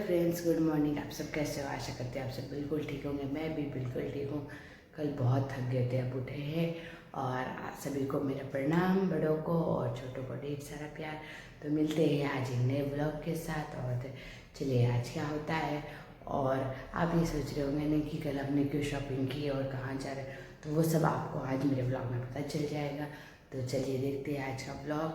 Friends, good morning. आप सब कैसे हो? आशा करते हैं आप सब बिल्कुल ठीक होंगे। मैं भी बिल्कुल ठीक हूँ। कल बहुत थक गए थे, अब उठे हैं। और आप सभी को मेरा प्रणाम, बड़ों को और छोटों को ढेर सारा प्यार। तो मिलते हैं आज एक नए ब्लॉग के साथ। और चलिए आज क्या होता है। और आप ये सोच रहे होंगे नहीं कि कल आपने क्यों शॉपिंग की और कहाँ जा रहे, तो वो सब आपको आज मेरे ब्लॉग में पता चल जाएगा। तो चलिए देखते हैं आज का ब्लॉग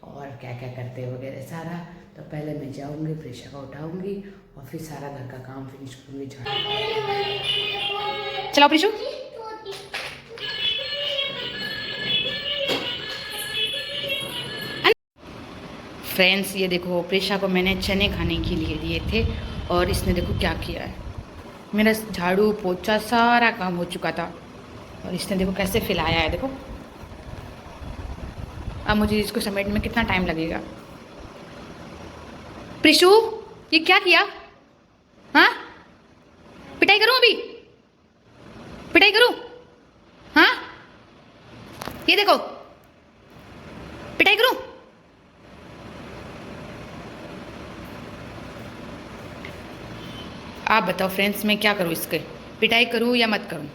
और क्या क्या करते हैं वगैरह सारा। तो पहले मैं जाऊंगी, प्रेशा को उठाऊंगी और फिर सारा घर का काम फिनिश करूंगी। चलाओ प्रीशु। फ्रेंड्स, ये देखो, प्रेशा को मैंने चने खाने के लिए दिए थे और इसने देखो क्या किया है। मेरा झाड़ू पोछा सारा काम हो चुका था और इसने देखो कैसे फैलाया है। देखो अब मुझे इसको समेटने में कितना टाइम लगेगा। प्रिशु, ये क्या किया? हाँ, पिटाई करूं? अभी पिटाई करूं? हाँ, ये देखो, पिटाई करूं? आप बताओ फ्रेंड्स, मैं क्या करूं? इसके पिटाई करूं या मत करूं?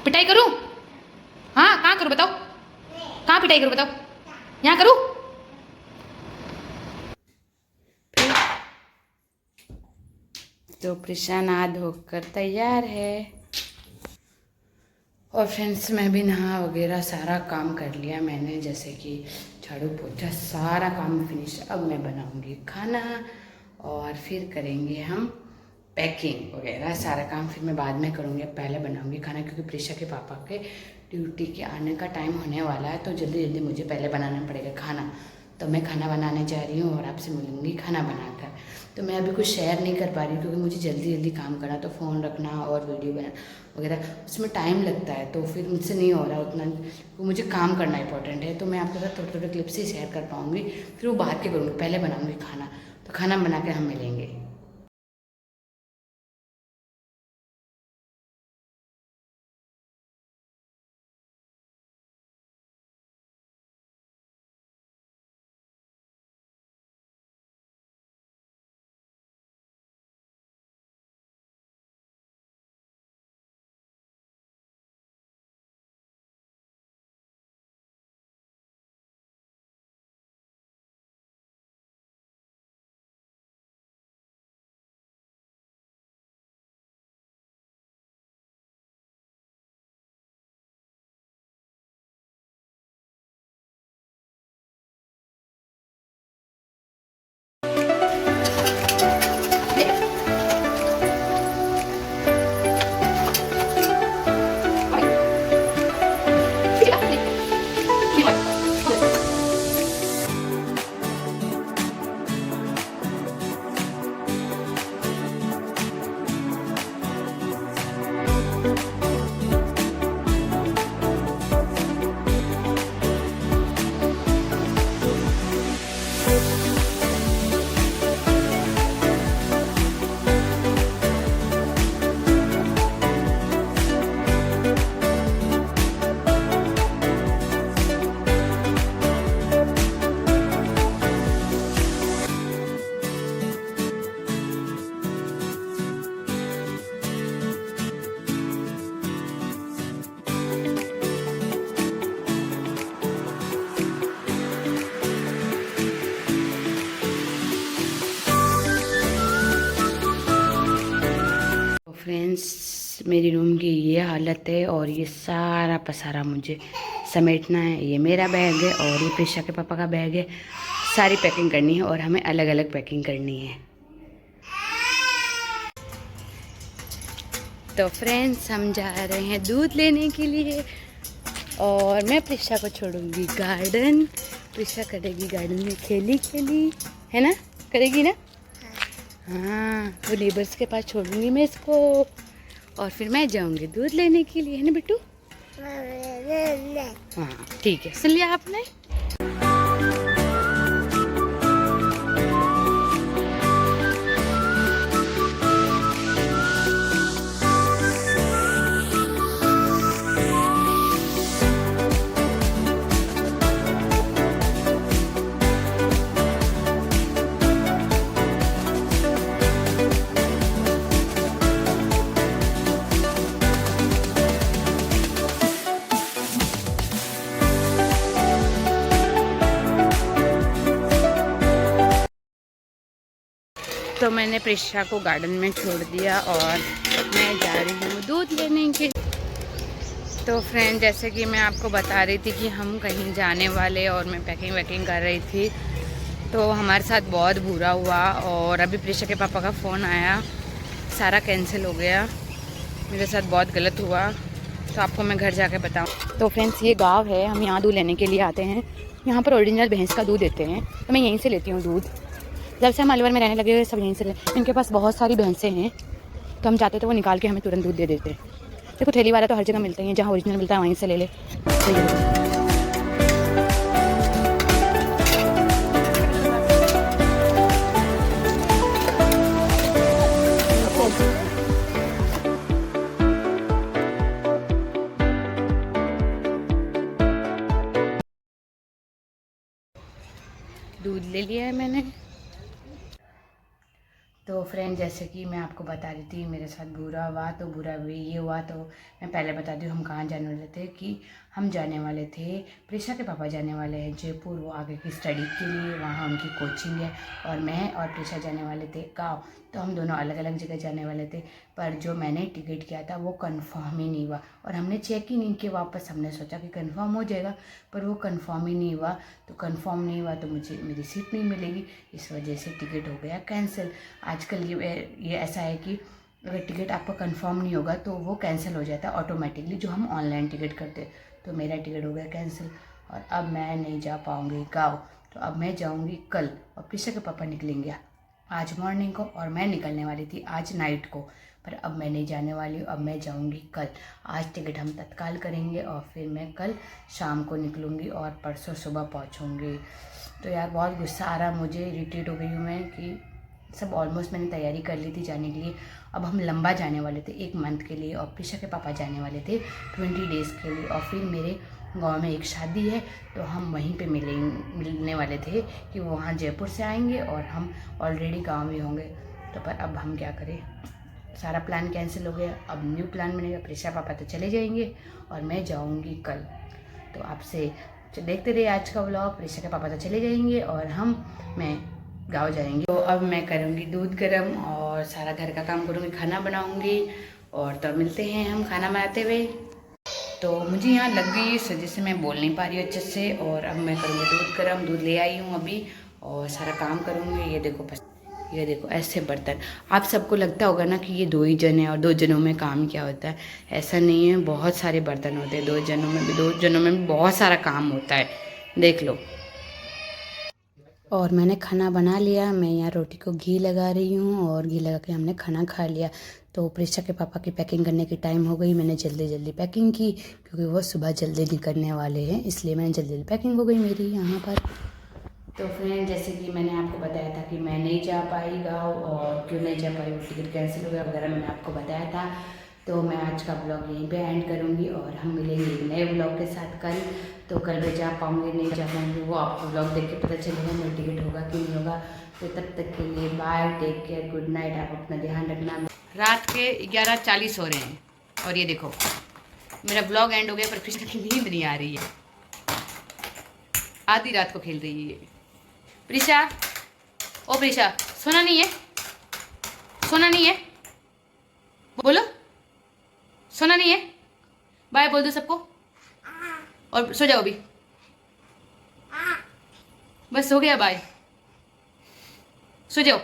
पिटाई करूं? हाँ, कहाँ करूं बताओ? कहाँ पिटाई करूं बताओ? यहाँ करूं? तो प्रशान नहा धोकर तैयार है। और फ्रेंड्स, मैं भी नहा वगैरह सारा काम कर लिया मैंने, जैसे कि झाड़ू पोछा सारा काम फिनिश। अब मैं बनाऊंगी खाना और फिर करेंगे हम पैकिंग वगैरह सारा काम। फिर मैं बाद में करूँगी, पहले बनाऊंगी खाना, क्योंकि प्रेशा के पापा के ड्यूटी के आने का टाइम होने वाला है। तो जल्दी जल्दी मुझे पहले बनाना पड़ेगा खाना। तो मैं खाना बनाने जा रही हूँ और आपसे मिलूँगी खाना बनाकर। तो मैं अभी कुछ शेयर नहीं कर पा रही हूँ क्योंकि मुझे जल्दी जल्दी काम करना, तो फ़ोन रखना और वीडियो बना वगैरह उसमें टाइम लगता है। तो फिर मुझसे नहीं हो रहा उतना, तो मुझे काम करना इंपॉर्टेंट है। तो मैं आपके साथ थोड़े थोड़े क्लिप्स ही शेयर कर पाऊँगी, फिर वो बाद के करूँगी। पहले बनाऊँगी खाना, तो खाना बना के हम मिलेंगे। फ्रेंड्स, मेरी रूम की ये हालत है और ये सारा पसारा मुझे समेटना है। ये मेरा बैग है और ये प्रेशा के पापा का बैग है। सारी पैकिंग करनी है और हमें अलग अलग पैकिंग करनी है। तो फ्रेंड्स, हम जा रहे हैं दूध लेने के लिए और मैं प्रेशा को छोड़ूंगी गार्डन। प्रेशा करेगी गार्डन में खेली खेली, है ना? करेगी ना? हाँ, वो नेबर्स के पास छोड़ूंगी मैं इसको और फिर मैं जाऊंगी दूध लेने के लिए, है ना बिट्टू? हाँ ठीक है, सुन लिया आपने? तो मैंने प्रिशा को गार्डन में छोड़ दिया और मैं जा रही हूँ दूध लेने के। तो फ्रेंड, जैसे कि मैं आपको बता रही थी कि हम कहीं जाने वाले और मैं पैकिंग वैकिंग कर रही थी, तो हमारे साथ बहुत बुरा हुआ। और अभी प्रिशा के पापा का फ़ोन आया, सारा कैंसिल हो गया। मेरे साथ बहुत गलत हुआ, तो आपको मैं घर जाके बताऊँ। तो फ्रेंड्स, ये गाँव है, हम यहाँ दूध लेने के लिए आते हैं। यहाँ पर ओरिजिनल भैंस का दूध देते हैं, तो मैं यहीं से लेती हूँ दूध। जब से हम अलवर में रहने लगे हुए सब यहीं से इनके पास बहुत सारी भैंसें हैं, तो हम जाते तो वो निकाल के हमें तुरंत दूध दे देते। देखो ठेली वाला तो हर जगह मिलते हैं, जहाँ ओरिजिनल मिलता है वहीं से ले ले। दूध ले लिया है मैंने। तो फ्रेंड, जैसे कि मैं आपको बता रही थी मेरे साथ बुरा हुआ, तो बुरा भी ये हुआ। तो मैं पहले बता दूँ हम कहाँ जाने वाले थे, कि हम जाने वाले थे, प्रिशा के पापा जाने वाले हैं जयपुर, वो आगे की स्टडी के लिए, वहाँ उनकी कोचिंग है। और मैं और प्रिशा जाने वाले थे गाँव, तो हम दोनों अलग अलग जगह जाने वाले थे। पर जो मैंने टिकट किया था वो कंफर्म ही नहीं हुआ, और हमने चेक ही नहीं किया वापस। हमने सोचा कि कंफर्म हो जाएगा, पर वो कंफर्म ही नहीं हुआ। तो कंफर्म नहीं हुआ तो मुझे मेरी सीट नहीं मिलेगी, इस वजह से टिकट हो गया कैंसिल। आजकल ये ऐसा है कि अगर टिकट आपका कंफर्म नहीं होगा तो वो कैंसिल हो जाता है ऑटोमेटिकली, जो हम ऑनलाइन टिकट करते। तो मेरा टिकट हो गया कैंसिल, और अब मैं नहीं जा पाऊँगी गाँव। तो अब मैं जाऊँगी कल, और प्रिशा के पापा निकलेंगे आज मॉर्निंग को, और मैं निकलने वाली थी आज नाइट को। पर अब मैं नहीं जाने वाली हूँ, अब मैं जाऊँगी कल। आज टिकट हम तत्काल करेंगे और फिर मैं कल शाम को निकलूँगी और परसों सुबह पहुँचूँगी। तो यार बहुत गुस्सा आ रहा मुझे, इरिटेट हो गई हूँ मैं कि सब ऑलमोस्ट मैंने तैयारी कर ली थी जाने के लिए। अब हम लंबा जाने वाले थे 1 मंथ के लिए, और प्रिशा के पापा जाने वाले थे 20 डेज़ के लिए। और फिर मेरे गांव में एक शादी है, तो हम वहीं पे मिलने वाले थे कि वो वहाँ जयपुर से आएंगे और हम ऑलरेडी गांव में होंगे। तो पर अब हम क्या करें, सारा प्लान कैंसिल हो गया। अब न्यू प्लान बनेगा, प्रिशा पापा तो चले जाएंगे और मैं जाऊँगी कल। तो आपसे देखते रहिए आज का व्लॉग। प्रिशा के पापा तो चले जाएंगे और मैं गाँव जाएंगे। तो अब मैं करूँगी दूध गरम और सारा घर का काम करूँगी, खाना बनाऊँगी। और तब मिलते हैं हम खाना बनाते हुए। तो मुझे यहाँ लग गई सजे से मैं बोल नहीं पा रही हूँ अच्छे से। और अब मैं करूँगी दूध गरम, दूध ले आई हूँ अभी, और सारा काम करूँगी। ये देखो बस, ये देखो ऐसे बर्तन। आप सबको लगता होगा ना कि ये 2 ही जन है और 2 जनों में काम क्या होता है। ऐसा नहीं है, बहुत सारे बर्तन होते हैं 2 जनों में भी। 2 जनों में भी बहुत सारा काम होता है, देख लो। और मैंने खाना बना लिया। मैं यहाँ रोटी को घी लगा रही हूँ, और घी लगा के हमने खाना खा लिया। तो प्रिशा के पापा की पैकिंग करने की टाइम हो गई। मैंने जल्दी जल्दी पैकिंग की, क्योंकि वो सुबह जल्दी निकलने वाले हैं, इसलिए मैंने जल्दी जल्दी पैकिंग हो गई मेरी यहाँ पर। तो फ्रेंड, जैसे कि मैंने आपको बताया था कि मैं नहीं जा पाई गाँव, और क्यों नहीं जा पाई, वो टिकट कैंसिल हो गया वगैरह मैंने आपको बताया था। तो मैं आज का ब्लॉग यहीं पे एंड करूँगी, और हम मिलेंगे एक नए ब्लॉग के साथ कल। तो कल मैं जा पाऊँगी नहीं जा पाऊँगी वो आपको ब्लॉग देख के पता चलेगा, मेरा टिकट होगा कि नहीं होगा। तो तब तक के लिए bye, take care, good night. आप अपना ध्यान रखना। रात के 11:40 हो रहे हैं, और ये देखो मेरा ब्लॉग एंड हो गया, पर कृष्ण की नींद नहीं आ रही है, आधी रात को खेल रही है प्रिशा। ओ प्रिशा, सोना नहीं है, सोना नहीं है, बोलो सोना नहीं है। बाय बोल दो सबको, और सो जाओ अभी, बस हो गया, बाय, सो जाओ।